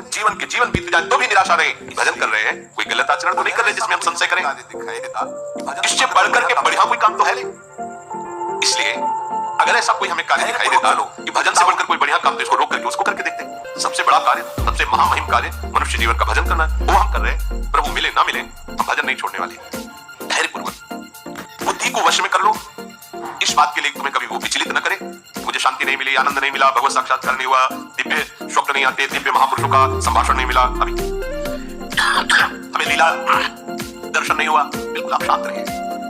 जीवन के जीवन बीत जाए तो भी निराशा रहे कि भजन कर रहे हैं, कोई गलत आचरण तो नहीं कर रहे जिसमें हम संशय करें। दिखाई देता इससे बढ़कर के बढ़िया कोई काम तो है नहीं। इसलिए अगर ऐसा कोई हमें कार्य दिखाई देता लो कि भजन से बढ़कर कोई बढ़िया काम, तो इसको रोक करके उसको करके देखते हैं। सबसे बड़ा कार्य, सबसे महामहिम कार्य मनुष्य जीवन का भजन करना है, वो हम कर रहे हैं। प्रभु मिले ना मिले हम भजन नहीं छोड़ने वाले। धैर्यपूर्वक बुद्धि को वश में कर लो, इस बात के लिए तुम्हें कभी वो विचलित न करे। मुझे शांति नहीं मिली, आनंद नहीं मिला, भगवत साक्षात्कार नहीं हुआ, दिव्य स्वप्न नहीं आते, दिव्य महापुरुषों का संभाषण नहीं मिला, अभी हमें लीला दर्शन नहीं हुआ, बिल्कुल आप शांत रहिए,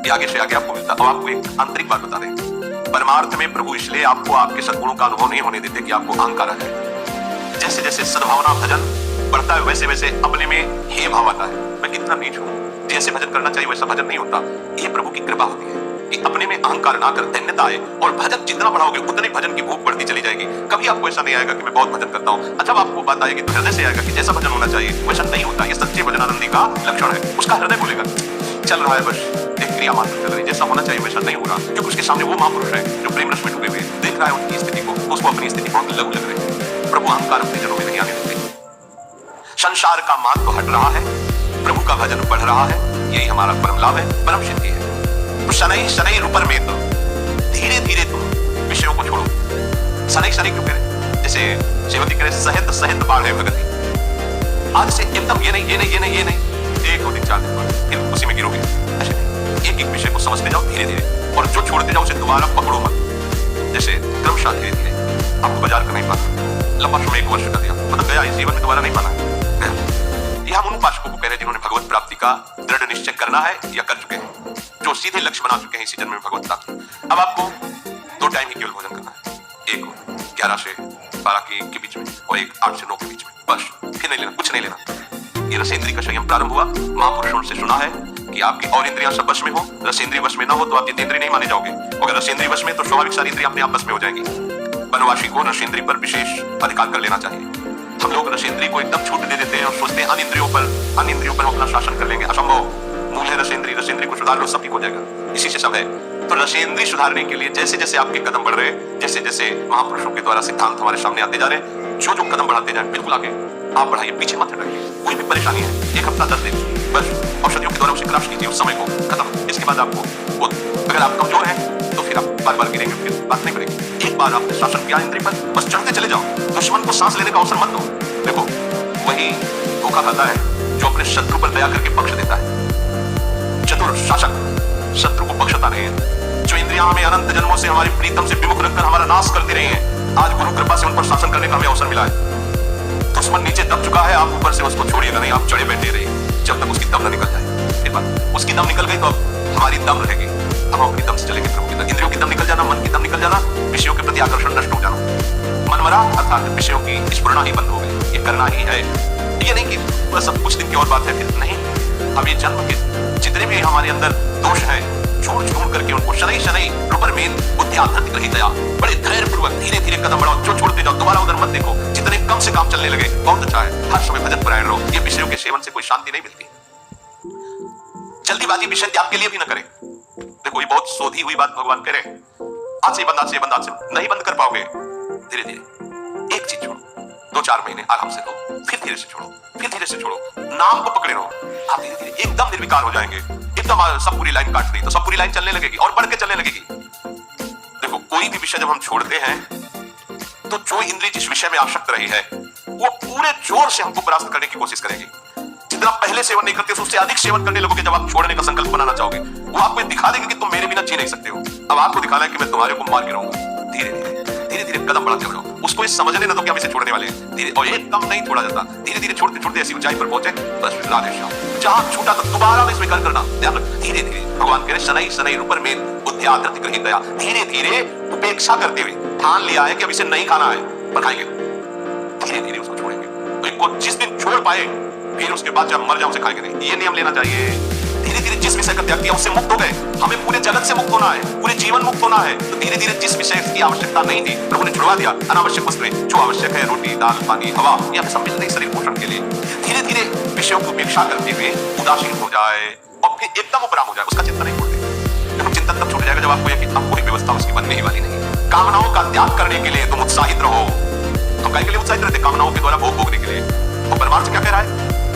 ये आगे से आगे आपको मिलता। अब आपको एक आंतरिक बात बता दें, परमार्थ में प्रभु इसलिए आपको आपके सद्गुणों का अनुभव नहीं होने देते कि आपको अहंकार आ जाए। जैसे जैसे सद्भावना भजन बढ़ता है वैसे वैसे अपने में हे भाव आता है, मैं कितना नीच हूं, जैसे भजन करना चाहिए वैसा भजन नहीं होता। ये प्रभु की कृपा होती है कि अपने में अहंकार ना कर धन्यता आए, और भजन जितना बढ़ाओगे उतने भजन की भूख बढ़ती चली जाएगी। कभी आपको ऐसा नहीं आएगा कि मैं बहुत भजन करता हूँ, जब आपको बात आएगी तो हृदय से आएगा कि जैसा भजन होना चाहिए वैसा नहीं होता। ये सच्चे भजनानंदी का लक्षण है। उसका हृदय बोलेगा चल रहा है, बस एक क्रिया मात्र चल रही है, जैसा होना चाहिए वैसा नहीं हो रहा, क्योंकि उसके सामने वो महापुरुष है जो प्रेम रस में डूबे हुए देख रहा है उनकी स्थिति को, उसको अपनी स्थिति बहुत लघु लग रही है। प्रभु अहंकार अपने जनों में नहीं आने देते। संसार का महत्व हट रहा है, प्रभु का भजन बढ़ रहा है, यही हमारा परम लाभ है, परम सिद्धि है। तो शनै शनै रूपर में तो धीरे धीरे तुम विषयों को छोड़ो। शनै शनै क्यों कह रहे? जैसे सेवती कह रहे सहित सहित बाढ़ है भगति, आज से एकदम ये नहीं ये नहीं ये नहीं ये नहीं, एक दो दिन चार दिन बाद फिर उसी में गिरोगे। ऐसे नहीं, एक एक विषय को समझते जाओ धीरे धीरे, और जो छोड़ते जाओ उसे दोबारा पकड़ो मत। जैसे क्रमशः धीरे धीरे, आपको बाजार का नहीं पाना, लंबा समय 1 वर्ष कर दिया, मतलब गया, इस जीवन में दोबारा नहीं पाना। यह हम उन उपासकों को कह रहे हैं जिन्होंने भगवत प्राप्ति का दृढ़ निश्चय करना है या कर चुके हैं, जो सीधे लक्ष्य बना चुके हैं इसी जन्म में भगवत प्राप्ति। अब आपको 2 टाइम ही केवल भोजन करना है, एक 11 से 12 के बीच में और एक 8 से 9 के बीच में, बस, फिर नहीं लेना, कुछ नहीं लेना। ये रसेंद्रिय का संयम प्रारंभ हुआ। महापुरुषों से सुना है कि आपकी और इंद्रियां सब वश में हो, रसेंद्रिय वश में ना हो तो आप जितेंद्रिय नहीं माने जाओगे। अगर रसेंद्रिय वश में तो स्वाभाविक सारी इंद्रियां अपने आप वश में हो जाएंगी। वनवासी को रसेंद्रिय पर विशेष अधिकार कर लेना चाहिए। हम लोग रसेंद्रिय को एकदम छूट दे देते हैं और सोचते हैं अन्य इंद्रियों पर अपना शासन कर लेंगे। असंभव। मूल है रसेंद्रिय, रसेंद्रिय को सुधार लो, सब ठीक हो जाएगा, इसी से सब है। तो रसेंद्रिय सुधारने के लिए जैसे जैसे आपके कदम बढ़ रहे हैं, जैसे जैसे महापुरुषों के द्वारा सिद्धांत हमारे सामने आते जा रहे हैं, जो जो कदम बढ़ाते जाए बिल्कुल आगे आप बढ़ाइए, पीछे मत हटाइए। कोई भी परेशानी है 1 हफ्ता 10 दिन, बस औषधियों के द्वारा उसे क्रश कीजिए उस समय को, खत्म। इसके बाद आपको अगर आप कमजोर हैं तो फिर आप बार बार गिरेंगे, फिर बात नहीं बढ़ेगी। एक बार आपने शासन किया इंद्रिय पर, बस चढ़ते चले जाओ, दुश्मन को सांस लेने का अवसर मत दो। देखो वही धोखा खाता है जो अपने शत्रु पर दया करके बख्श देता है। चतुर शासक शत्रु को बख्शता नहीं है। जो इंद्रियां हमें अनंत जन्मों से हमारी प्रीतम से विमुख रखकर हमारा नाश करती रही हैं, आज गुरु कृपा से उन पर शासन करने का हमें अवसर मिला है। दुश्मन नीचे दब चुका है, आप ऊपर से उसको छोड़िएगा नहीं, आप चढ़े बैठे रहिए जब तक उसकी दम न निकल जाए। फिर बात उसकी दम निकल गई तो अब हमारी दम रहेगी, हम अपनी दम से चलेंगे प्रभु की दम। इंद्रियों की दम निकल जाना, मन की दम निकल जाना, विषयों के प्रति आकर्षण नष्ट हो जाना, मन मरा अर्थात विषयों की स्फुरना ही बंद हो गई। ये करना ही है, ये नहीं कि बस अब कुछ दिन की और बात है फिर नहीं। अब ये जन्म के जितने भी हमारे अंदर दोष हैं, छोड़ छोड़ करके उनको शनै शनै रूपर में बुद्धि आध्यात्मिक रही दया, बड़े धैर्यपूर्वक धीरे धीरे कदम बढ़ाओ, जो छोड़ते जाओ दोबारा उधर मत देखो। जितने कम से काम चलने लगे बहुत अच्छा है, हर समय भजन परायण रहो। ये विषयों के सेवन से कोई शांति नहीं मिलती। जल्दीबाजी विषय त्याग के लिए भी न करें। देखो ये बहुत सोधी हुई बात भगवान कह रहे हैं, आज से बंद, आज से बंद, आज से नहीं बंद कर पाओगे। धीरे धीरे एक चीज छोड़ो, 2-4 महीने आराम से रहो, फिर धीरे से छोड़ो, फिर धीरे से छोड़ो, नाम को पकड़े रहो। आप धीरे धीरे एकदम निर्विकार हो जाएंगे। एकदम सब पूरी लाइन काट दी तो सब पूरी लाइन चलने लगेगी और बढ़ के चलने लगेगी। देखो कोई भी विषय जब हम छोड़ते हैं तो जो इंद्रिय जिस विषय में आसक्त रही है वो पूरे जोर से हमको परास्त करने की कोशिश करेगी। जितना पहले सेवन नहीं करते उससे अधिक सेवन करने लगोगे। जब आप छोड़ने का संकल्प बनाना चाहोगे वो आपको दिखा देंगे कि तुम मेरे बिना जी नहीं सकते हो। अब आपको दिखाना है कि मैं तुम्हारे को मार गिराऊंगा। धीरे धीरे धीरे कदम बढ़ाते रहो, उसको इस समझने ना दो कि हम इसे छोड़ने वाले हैं। धीरे और एकदम नहीं छोड़ा जाता, धीरे धीरे छोड़ते छोड़ते ऐसी ऊंचाई पर पहुंचे बस राधे श्याम। जहां छूटा तो दोबारा में स्वीकार करना, ध्यान रख। धीरे धीरे भगवान कह रहे शनै शनै रूपर में बुद्धि आध्यात्मिक रही दया, धीरे धीरे उपेक्षा करते हुए ठान लिया है कि अब इसे नहीं खाना है पर खाएंगे, धीरे धीरे उसको छोड़ेंगे। तो इनको जिस दिन छोड़ पाए फिर उसके बाद जब मर जाओ उसे खाएंगे नहीं, ये नियम लेना चाहिए। धीरे धीरे जिस विषय का त्याग किया उससे मुक्त हो गए। हमें पूरे जगत से मुक्त होना है, पूरे जीवन मुक्त होना है। तो धीरे धीरे जिस विषय की आवश्यकता नहीं थी प्रभु ने छुड़वा दिया। अनावश्यक वस्तुएं जो आवश्यक है, रोटी दाल पानी हवा, ये हमें सब मिल रही शरीर पोषण के लिए। धीरे धीरे विषयों की उपेक्षा करते हुए उदासीन हो जाए और फिर एकदम उपराम हो जाए, उसका चिंतन नहीं छोड़ते। देखो चिंतन तब छूट जाएगा जब आपको यह कोई व्यवस्था उसकी बनने ही वाली नहीं। कामनाओं का त्याग करने के लिए तुम उत्साहित रहो। हम क्या के लिए उत्साहित रहते? कामनाओं के द्वारा भोग भोगने के लिए।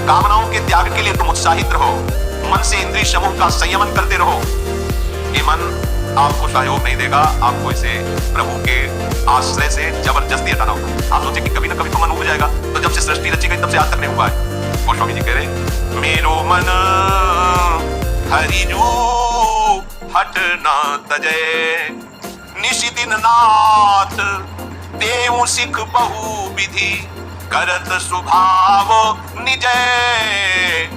कामनाओं के त्याग के लिए तुम उत्साहित रहो, मन से इंद्रिय समूह का संयमन करते रहो। ये मन आपको सहयोग नहीं देगा, आपको इसे प्रभु के आश्रय से जबरदस्ती हटाना होगा। आप सोचे कि कभी ना कभी तो मन उब जाएगा, तो जब से सृष्टि रची गई तब से आज तक नहीं हुआ है। गोस्वामी जी कह रहे, मेरो मन हरिजू हट ना तजय, निशि दिन नाथ देव सिख बहु विधि, करत स्वभाव निजय।